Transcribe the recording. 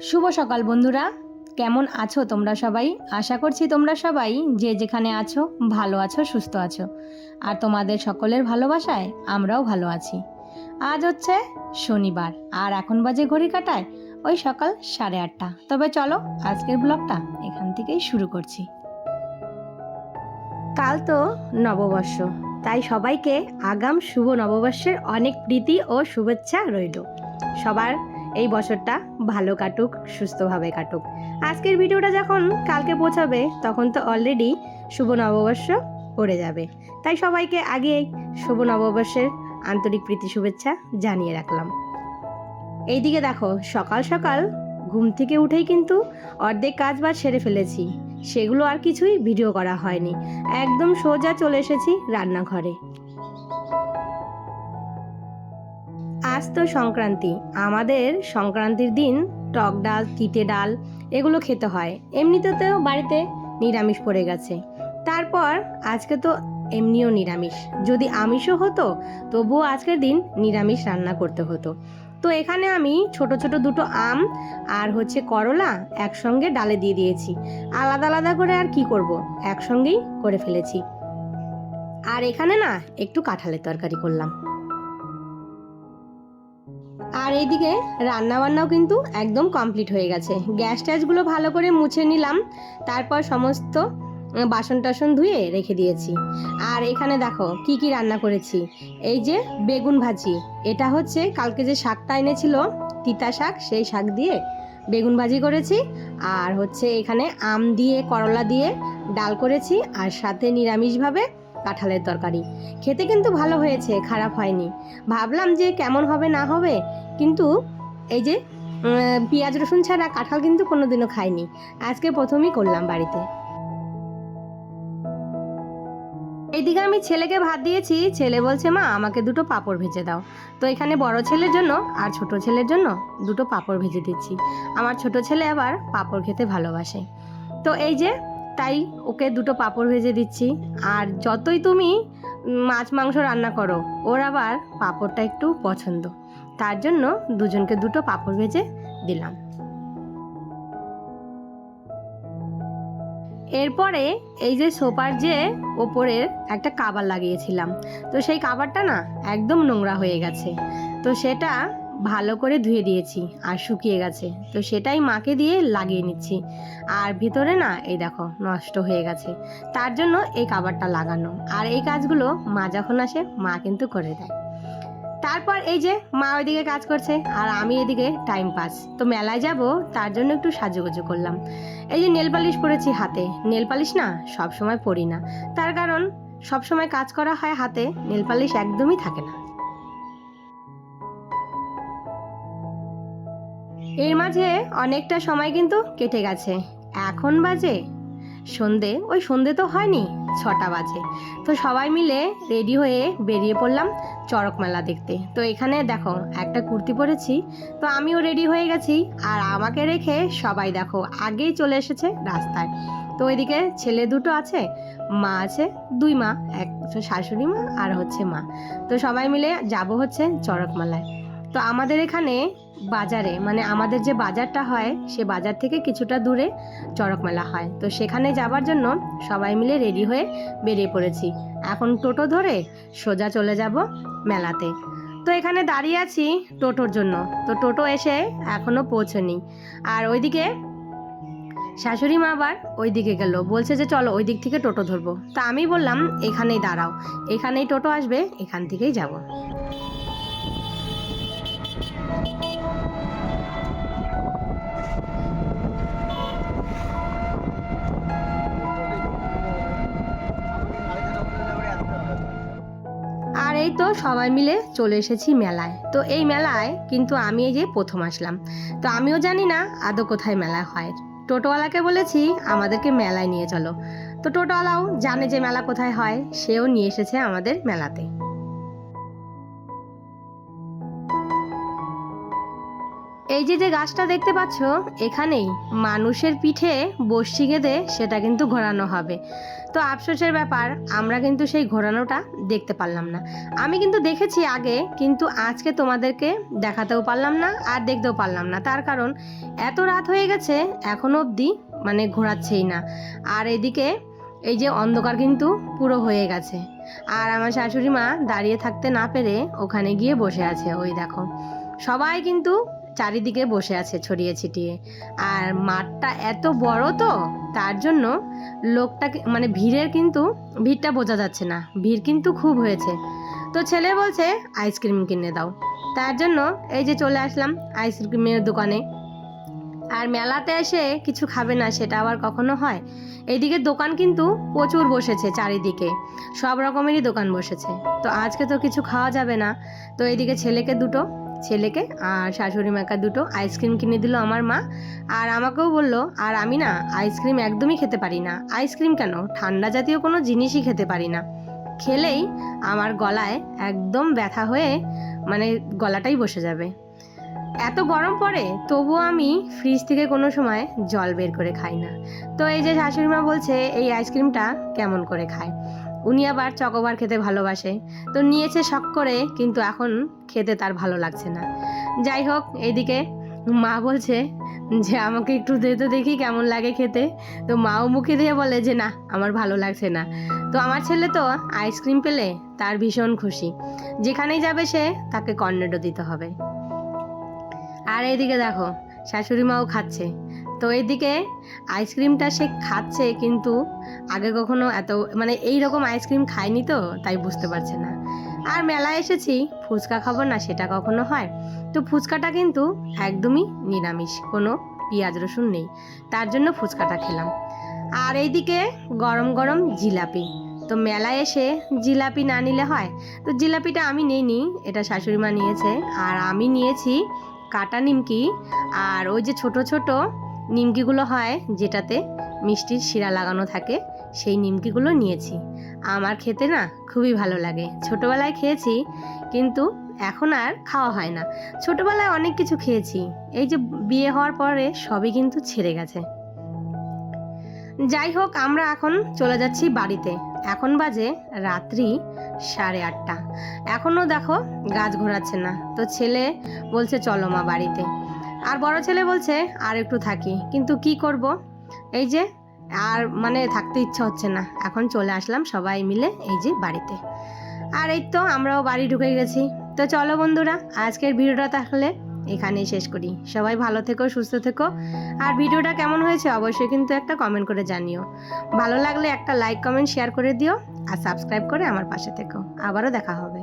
শুভ সকাল বন্ধুরা, কেমন আছো তোমরা সবাই? আশা করছি তোমরা সবাই যে যেখানে আছো ভালো আছো, সুস্থ আছো। আর তোমাদের সকলের ভালোবাসায় আমরাও ভালো আছি। আজ হচ্ছে শনিবার আর এখন বাজে ঘড়ি কাটায় ওই সকাল 8:30। তবে চলো আজকের ব্লগটা এখান থেকেই শুরু করছি। কাল তো নববর্ষ, তাই সবাইকে আগাম শুভ নববর্ষের অনেক প্রীতি ও শুভেচ্ছা রইল। সবার এই বছরটা ভালো কাটুক, সুস্থভাবে কাটুক। আজকের ভিডিওটা যখন কালকে পৌঁছাবে তখন তো অলরেডি শুভ নববর্ষ পড়ে যাবে, তাই সবাইকে আগেই শুভ নববর্ষের আন্তরিক প্রীতি শুভেচ্ছা জানিয়ে রাখলাম। এইদিকে দেখো, সকাল সকাল ঘুম থেকে উঠেই কিন্তু অর্ধেক কাজ বাজ সেরে ফেলেছি। সেগুলো আর কিছুই ভিডিও করা হয়নি, একদম সোজা চলে এসেছি রান্নাঘরে। আজ তো সংক্রান্তি, আমাদের সংক্রান্তির দিন টক ডাল, তিতে ডাল এগুলো খেতে হয়। এমনিতেও বাড়িতে নিরামিষ পড়ে গেছে, তারপর আজকে তো এমনিও নিরামিষ। যদি আমিষও হতো তবুও আজকের দিন নিরামিষ রান্না করতে হতো। তো এখানে আমি ছোট ছোট দুটো আম আর করলা একসঙ্গে ডালে দিয়ে দিয়েছি। আলাদা আলাদা করে আর কি করব, একসঙ্গেই করে ফেলেছি। আর এখানে না একটু কাঁঠালের তরকারি করলাম। আর এইদিকে রান্নাবান্নাও কিন্তু একদম কমপ্লিট হয়ে গেছে। গ্যাস ট্যাসগুলো ভালো করে মুছে নিলাম, তারপর সমস্ত বাসন টাসন ধুয়ে রেখে দিয়েছি। আর এখানে দেখো কি কি রান্না করেছি। এই যে বেগুন ভাজি, এটা হচ্ছে কালকে যে শাকটা এনেছিল তিতা শাক, সেই শাক দিয়ে বেগুন ভাজি করেছি। আর এখানে আম দিয়ে করলা দিয়ে ডাল করেছি, আর সাথে নিরামিষভাবে কাঁঠালের তরকারি। খেতে কিন্তু ভালো হয়েছে, খারাপ হয়নি। ভাবলাম যে কেমন হবে না হবে, কিন্তু এই যে পেঁয়াজ রসুন ছাড়া কাঁঠাল কিন্তু কোনোদিনও খাইনি, আজকে প্রথমই করলাম বাড়িতে। এইদিকে আমি ছেলেকে ভাত দিয়েছি, ছেলে বলছে মা আমাকে দুটো পাঁপড় ভেজে দাও। তো এখানে বড় ছেলের জন্য আর ছোট ছেলের জন্য দুটো পাঁপড় ভেজে দিচ্ছি। আমার ছোট ছেলে আবার পাঁপড় খেতে ভালোবাসে, তো এই যে তাই ওকে দুটো পাঁপড় ভেজে দিচ্ছি। আর যতই তুমি মাছ মাংস রান্না করো, ওর আবার পাঁপড়টা একটু পছন্দ, তার জন্য দুজনকে দুটো পাঁপড় ভেজে দিলাম। এরপরে এই যে সোফার যে ওপরের একটা কাভার লাগিয়েছিলাম, তো সেই কাভারটা না একদম নোংরা হয়ে গেছে। তো সেটা ভালো করে ধুয়ে দিয়েছি আর শুকিয়ে গেছে, তো সেটাই মাকে দিয়ে লাগিয়ে নিচ্ছি। আর ভিতরে না এই দেখো নষ্ট হয়ে গেছে, তার জন্য এই কাভারটা লাগানো। আর এই কাজগুলো মা যখন আসে মা কিন্তু করে দেয়। তারপর এই যে মা ওইদিকে কাজ করছে আর আমি এদিকে টাইম পাস। তো মেলায় যাব, তার জন্য একটু সাজুগুজু করলাম। এই যে নেল পালিশ পরেছি হাতে। নেল পালিশ না সব সময় পরি না, তার কারণ সব সময় কাজ করা হয় হাতে, নেল পালিশ একদমই থাকে না। এর মাঝে অনেকটা সময় কিন্তু কেটে গেছে। এখন বাজে সন্ধে তো হয়নি, 6টা বাজে। তো সবাই মিলে রেডি হয়ে বেরিয়ে পড়লাম চড়ক মেলা দেখতে। তো এখানে দেখো একটা কুর্তি পরেছি, তো আমিও রেডি হয়ে গেছি। আর আমাকে রেখে সবাই দেখো আগেই চলে এসেছে রাস্তায়। তো ওইদিকে ছেলে দুটো আছে, মা আছে, 2 মা, এক শাশুড়ি মা আর মা। তো সবাই মিলে যাব চড়ক মেলায়। তো আমাদের এখানে বাজারে, মানে আমাদের যে বাজারটা হয় সে বাজার থেকে কিছুটা দূরে চড়ক মেলা হয়। তো সেখানে যাবার জন্য সবাই মিলে রেডি হয়ে বেরিয়ে পড়েছি। এখন টোটো ধরে সোজা চলে যাব মেলাতে। তো এখানে দাঁড়িয়ে আছি টোটোর জন্য, তো টোটো এসে এখনো পৌঁছেনি। আর ওইদিকে শাশুড়ি মা আবার ওইদিকে গেল, বলছে যে চলো ওই দিক থেকে টোটো ধরবো। তা আমি বললাম এখানেই দাঁড়াও, এখানেই টোটো আসবে, এখান থেকেই যাব। আর এই তো সবাই মিলে চলে এসেছি মেলায়। তো এই মেলায় কিন্তু আমি এই যে প্রথম আসলাম, তো আমিও জানি না আদৌ কোথায় মেলা হয়। টোটোওয়ালাকে বলেছি আমাদেরকে মেলায় নিয়ে চলো, তো টোটোওয়ালাও জানে যে মেলা কোথায় হয়, সেও নিয়ে এসেছে আমাদের মেলাতে। এই যে গাছটা দেখতে পাচ্ছ, এখানেই মানুষের পিঠে বর্ষি গেঁথে সেটা কিন্তু ঘোরানো হবে। তো আফসোসের ব্যাপার, আমরা কিন্তু সেই ঘোরানোটা দেখতে পারলাম না। আমি কিন্তু দেখেছি আগে, কিন্তু আজকে তোমাদেরকে দেখাতেও পারলাম না আর দেখতেও পারলাম না। তার কারণ এত রাত হয়ে গেছে, এখনো অবধি মানে ঘোরাচ্ছেই না। আর এদিকে এই যে অন্ধকার কিন্তু পুরো হয়ে গেছে। আর আমার শাশুড়ি মা দাঁড়িয়ে থাকতে না পেরে ওখানে গিয়ে বসে আছে। ওই দেখো, সবাই কিন্তু চারিদিকে বসে আছে ছড়িয়ে ছিটিয়ে। আর মাঠটা এত বড়, তো তার জন্য লোকটাকে মানে ভিড়টা বোঝা যাচ্ছে না, ভিড় কিন্তু খুব হয়েছে। তো ছেলে বলছে আইসক্রিম কিনে দাও, তার জন্য এই যে চলে আসলাম আইসক্রিমের দোকানে। আর মেলাতে এসে কিছু খাবে না সেটা আবার কখনো হয়? এইদিকে দোকান কিন্তু প্রচুর বসেছে, চারিদিকে সব রকমেরই দোকান বসেছে। তো আজকে তো কিছু খাওয়া যাবে না। তো এইদিকে ছেলেকে আর শাশুড়ি মাকে দুটো আইসক্রিম কিনে দিল আমার মা। আর আমাকেও বলল, আর আমি না আইসক্রিম একদমই খেতে পারি না। আইসক্রিম কেন, ঠান্ডা জাতীয় কোনো জিনিসই খেতে পারি না। খেলেই আমার গলায় একদম ব্যথা হয়ে মানে গলাটাই বসে যাবে। এত গরম পড়ে, তবুও আমি ফ্রিজ থেকে কোনো সময় জল বের করে খাই না। তো এই যে শাশুড়ি মা বলছে এই আইসক্রিমটা কেমন করে খায়, উনি আবার চকোবার খেতে ভালোবাসে। তো নিয়েছে শখ করে, কিন্তু এখন খেতে তার ভালো লাগছে না। যাই হোক, এইদিকে মা বলছে যে আমাকে একটু দে তো দেখি কেমন লাগে খেতে। তো মাও মুখে দিয়ে বলে যে না, আমার ভালো লাগছে না। তো আমার ছেলে তো আইসক্রিম পেলে তার ভীষণ খুশি, যেখানেই যাবে সে তাকে কর্নেডো দিতে হবে। আর এইদিকে দেখো শাশুড়ি মাও খাচ্ছে। তো এইদিকে আইসক্রিমটা সে খাচ্ছে, কিন্তু আগে কখনো এত মানে এই রকম আইসক্রিম খায়নি, তো তাই বুঝতে পারছে না। আর মেলায় এসেছি, ফুচকা খাবো না সেটা কখনো হয়? তো ফুচকাটা কিন্তু একদমই নিরামিষ, কোনো পেঁয়াজ রসুন নেই, তার জন্য ফুচকাটা খেলাম। আর এইদিকে গরম গরম জিলাপি। তো মেলায় এসে জিলাপি না নিলে হয়? তো জিলাপিটা আমি নিইনি, এটা শাশুড়ি মা নিয়েছে। আর আমি নিয়েছি কাটা নিমকি, আর ওই যে ছোট ছোট নিমকিগুলো হয় যেটাতে মিষ্টির শিরা লাগানো থাকে, সেই নিমকিগুলো নিয়েছি। আমার খেতে না খুবই ভালো লাগে, ছোটোবেলায় খেয়েছি, কিন্তু এখন আর খাওয়া হয় না। ছোটোবেলায় অনেক কিছু খেয়েছি, এই যে বিয়ে হওয়ার পরে সবই কিন্তু ছেড়ে গেছে। যাই হোক, আমরা এখন চলে যাচ্ছি বাড়িতে। এখন বাজে রাত্রি 8:30। এখনও দেখো গাছ ঘোরাচ্ছে না। তো ছেলে বলছে চলো মা বাড়িতে, আর বড় ছেলে বলছে আর একটু থাকি, কিন্তু কি করব, এই যে আর মানে থাকতে ইচ্ছা হচ্ছে না। এখন চলে আসলাম সবাই মিলে এই যে বাড়িতে। আর এই তো আমরাও বাড়ি ঢুকে গেছি। তো চলো বন্ধুরা, আজকের ভিডিওটা তাহলে এখানেই শেষ করি। সবাই ভালো থেকো, সুস্থ থেকো। আর ভিডিওটা কেমন হয়েছে অবশ্যই কিন্তু একটা কমেন্ট করে জানিও। ভালো লাগলে একটা লাইক, কমেন্ট, শেয়ার করে দিও। আর সাবস্ক্রাইব করে আমার পাশে থেকো। আবারও দেখা হবে।